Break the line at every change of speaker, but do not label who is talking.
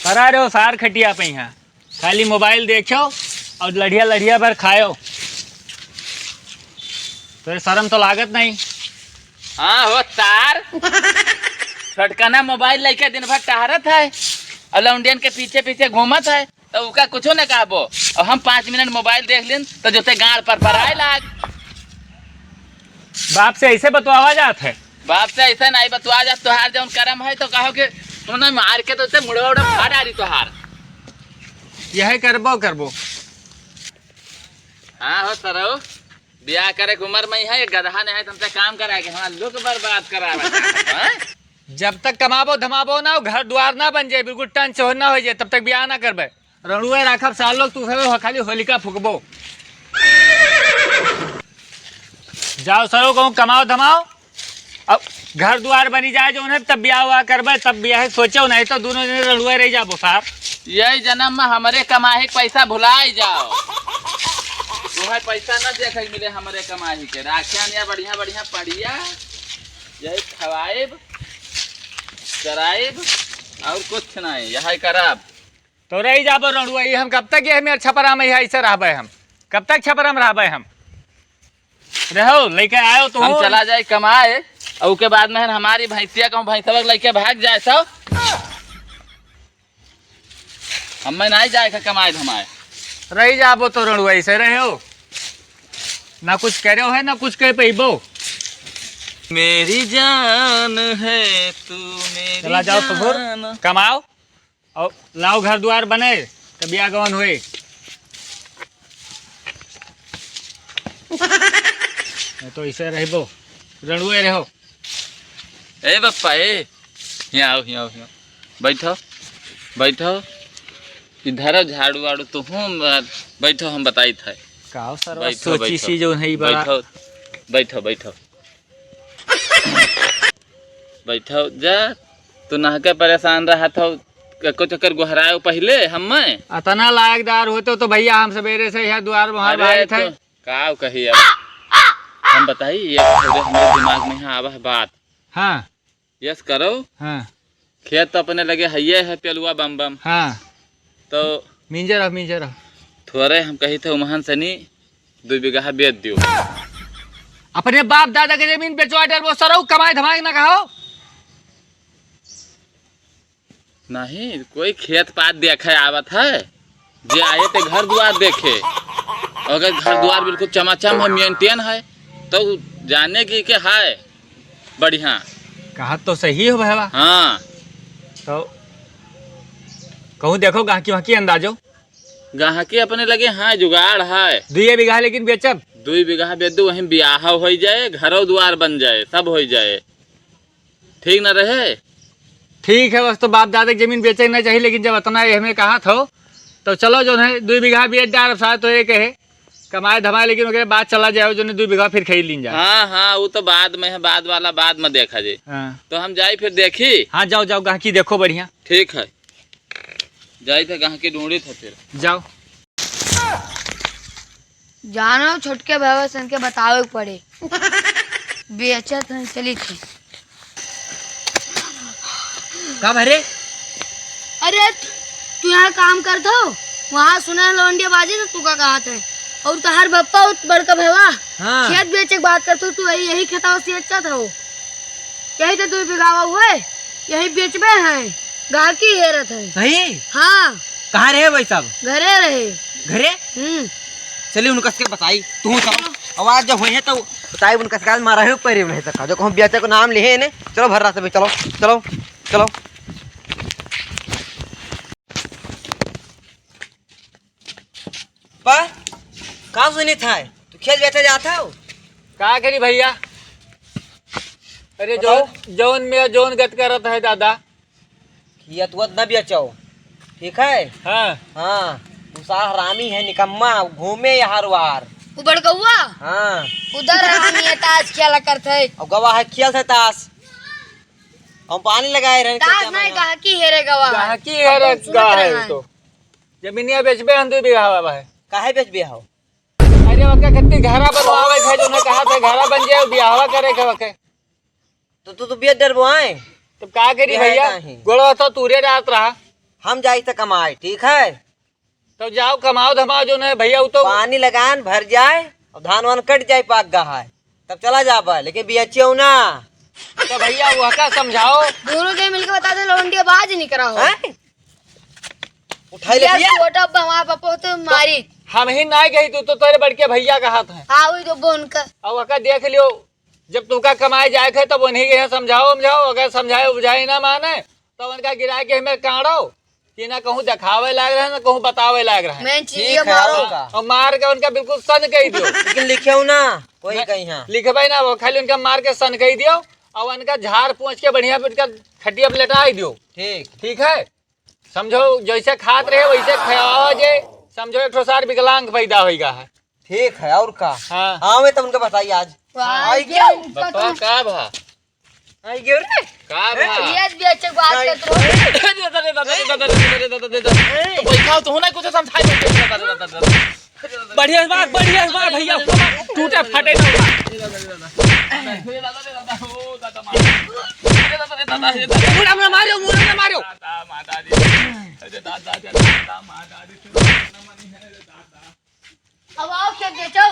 करा रहे हो सार खटिया पे यहाँ खाली मोबाइल देखो और लड़िया लड़िया भर खाओ। तो शर्म तो लागत नहीं।
हाँ हो तार छटकाना मोबाइल लेके दिन भर टहरत है और लौंडियन के पीछे पीछे घूमत है तो उका कुछ न कहबो और हम 5 मिनट मोबाइल देख लें तो जोते गाड़ पर आए लाग।
बाप से ऐसे बतवावा जात है।
बाप से ऐसा नहीं बतवा जा तोहार जौन कर्म है तो कहो कि तुमने मार के तो मुड़वा उड़ा फाड़ डाली तोहार।
यही करबो करबो।
हाँ हो सरो ब्याह करे के उम्र में है गधा नहीं है तुमसे काम करा के हाँ लोग बर्बाद करा।
जब तक कमाबो धमाबो ना घर द्वार ना बन जाए बिल्कुल टन चोहर ना हो जाए तब तक ब्याह ना करबे। रणुए राखब साल लोग तू सब खाली होलिका फूकबो। जाओ सरो कहूँ कमाओ धमाओ अब घर द्वार बनी जाए जो उन्हें तब ब्याह हुआ करबे तब ब्याह सोचो नहीं तो दोनों जने रणुए रह जाबो सार।
यही जन्म में हमारे कमाई के पैसा भुलाई जाओ तुम्हें पैसा न देखे मिले हमारे कमाई के राखिया बढ़िया बढ़िया पड़िया यही खवाएब कराएब और कुछ नहीं यही करब
तो रही जाबो रणुआ। हम कब तक ये मेरे छपरा में ऐसे रहबे हम कब तक छपरा में रहबे हम रहो लेके आयो तो
हम चला जाए कमाए और उसके बाद में हमारी भैंसिया कहूँ भैंसवा लेके भाग जाए सब हमें नहीं जाए कमाए धमाए
रही जाबो तो रणुआ ऐसे रहे हो ना कुछ कह रहे हो है ना कुछ कह पेबो।
मेरी जान है तू मेरी
चला जाओ तो फिर कमाओ और लाओ घर द्वार बने तब ब्याह गवन हुए। तो इसे रहो रणुए रहो।
ए बप्पा ए यहाँ आओ यहाँ आओ यहाँ बैठो बैठो इधर झाड़ू वाड़ू तो हूँ बैठो हम बताई थे
काओ सर
बैठो,
सोची
बैठो,
सी जो नहीं बड़ा
बैठो बैठो बैठो बैठो जा तू नह के परेशान रहा था को चक्कर गुहराए पहले हम
अतना लायकदार होते तो भैया हम सवेरे से यहाँ द्वार वहाँ आए थे।
का कही अब हम बताई ये हमारे दिमाग में यहाँ आवा है बात।
हाँ
यस करो।
हाँ
खेत तो अपने लगे है पेलुआ बम बम।
हाँ
तो
मिंजर
थोड़े हम कही थे उमहन सनी 2 बीघा बेच दियो
अपने बाप दादा के जमीन बेचवा डर वो सरो कमाए धमाए ना कहो
नहीं कोई खेत पात देखे आवत है जे आए थे घर द्वार देखे अगर घर द्वार बिल्कुल चमाचम है मेंटेन है तो जाने की के है बढ़िया
कहा तो सही हो भैया।
हाँ
तो कहूँ देखो गाहकी वाकी अंदाजो
गाहकी अपने लगे हाँ जुगाड़ है
2 बीघा लेकिन बेचब
2 बीघा बेच दो वहीं ब्याह हो जाए घरों द्वार बन जाए सब हो जाए ठीक न रहे।
ठीक है बस तो बाप दादा की जमीन बेचे ना चाहिए लेकिन जब इतना हमें कहा था तो चलो जो है 2 बीघा बेच डाल साथ तो ये कहे कमाए धमाए लेकिन वगैरह बात चला जाए जो 2 बीघा फिर खरीद लीन जाए।
हाँ हाँ वो तो बाद में है बाद वाला बाद में देखा जाए।
हाँ
तो हम जाए फिर देखी।
हाँ जाओ जाओ गाहकी देखो बढ़िया।
ठीक है जाए थे गाहकी ढूंढी थे फिर
जाओ
जानो छोटके भैया सन के बतावे पड़े बेचत है चली थी।
कब अरे
अरे तू यहाँ काम करता हो वहाँ सुना लौंडिया बाजी तो तू का कहा था और तो हर बप्पा बड़का भैया
हाँ
खेत बेचे की बात करते तू यही खेता से अच्छा था वो यही तो 2 बीघा हुए यही बेचबे हैं गाहकी हेरत है।
सही
हाँ
कहाँ रहे भाई साहब
घरे रहे
घरे चलिए उनका के बताई तू चलो आवाज जब हुई है तो बताई उनका सकाल मारा है पर नहीं सका जो कहूँ बेचे को नाम लिए ने चलो भर रहा से चलो चलो चलो पा कहाँ सुनी था तू खेल बेचे जाता हो का करी भैया। अरे जौन में जौन गत करत है दादा
किया तू न बेचो ठीक है।
हाँ
हाँ तू सा हरामी है निकम्मा घूमे हर वार
वो बड़का हुआ
हाँ
उधर हम ताश खेला करते
अब गवा है खेल थे ताश हम पानी लगाए रहे
ताश नहीं गाहकी हेरे गवा
गाहकी है तो जमीनिया बेचबे हम 2 बीघा हवा है
काहे बेच बिया हो।
अरे वके कितनी घरा बनवावे थे जो ने कहा था घरा बन जाए ब्याहवा करे के वके
तो तू बेच डर बुआए
तो का करी
बिहार
भैया
काहे?
गोड़वा तो तूरे रात रहा
हम जाई तो कमाए, ठीक है?
तो जाओ कमाओ धमाओ जो है भैया, वो तो
पानी लगान भर जाए और धान वान कट जाए पाक गहा है, तब चला जाबा, लेकिन बियचियो ना।
तो भैया वो का समझाओ।
दोनों के मिलके बता दे लौंडिया बाज नहीं करा हो।
हैं? उठाई ले भैया।
छोटा हमारा पप्पा तो मारी।
हम ही ना गई तो तेरे बड़के भैया का हाथ है।
हाँ वही तो बोन का।
अब वका देख लियो, जब तुमका कमाए जाए थे तब उन्हीं के यहाँ समझाओ, अगर समझाए बुझाए ना माने तो उनका गिरा के हमें काढ़ो कि ना कहूँ दिखावे लाग रहा है ना कहूँ बतावे लाग रहा है।
मैं
ठीक
चीज
है,
मारो।
और का?
और मार के उनका बिल्कुल सन कही दियो।
लेकिन लिखे ना कोई कहीं हाँ।
लिखबे ना, वो खाली उनका मार के सन कही दियो और उनका झाड़ पोंछ के बढ़िया पे उनका खटिया पे लेटा दियो।
ठीक।
ठीक है, समझो जैसे खात रहे वैसे खाओ जे, समझो एक ठो सार विकलांग पैदा होगा है।
ठीक है, और का?
हाँ
हाँ मैं तुमको बताइए आज। आई गया।
बता का भा
आई गया रे।
का भा
ये भी अच्छे बात करते
तो बैठाओ तो ना कुछ समझाई।
बढ़िया बात भैया, टूटे फटे ना मारो।
अब आओ क्या देचो।